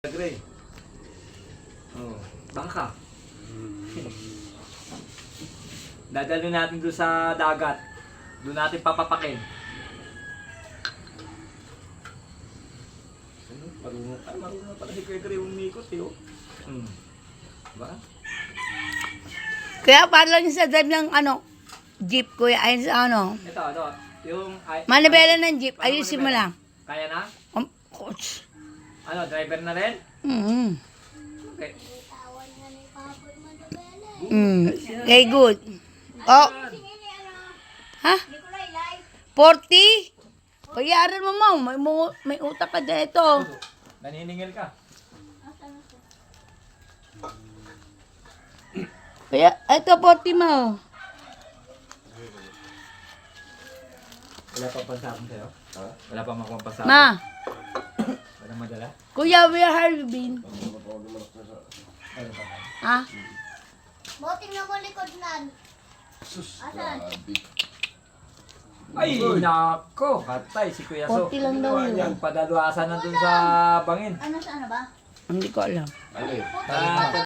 Gray. Oh, baka. Dadalhin natin doon sa dagat. Doon natin papapakin. Ano? Marunong pala si Kuya Gray umikot eh, oh. Diba? Kaya para lang sa drive ng jeep kuya, ayun sa Ito, yung... manibela ng jeep, ayusin mo lang. Kaya na? Coach. Driver na rin? Okay. Okay, good. Oh. Ha? 40? Bayaran mo, ma'am. May utak ka dito. Naniningil ka. Kaya, ito 40 mo. Wala pa pansakon sa'yo? Wala pa makuha pansakon? Ma, Walang madala? kuya, where have you been? Ha? Boting na mo likod nan. Asan? Ay, nako! Patay si Kuya So. 40 lang daw yun. Yung padalwasan na dun sa bangin. Ano saan na ba? Hindi ko alam. Ah,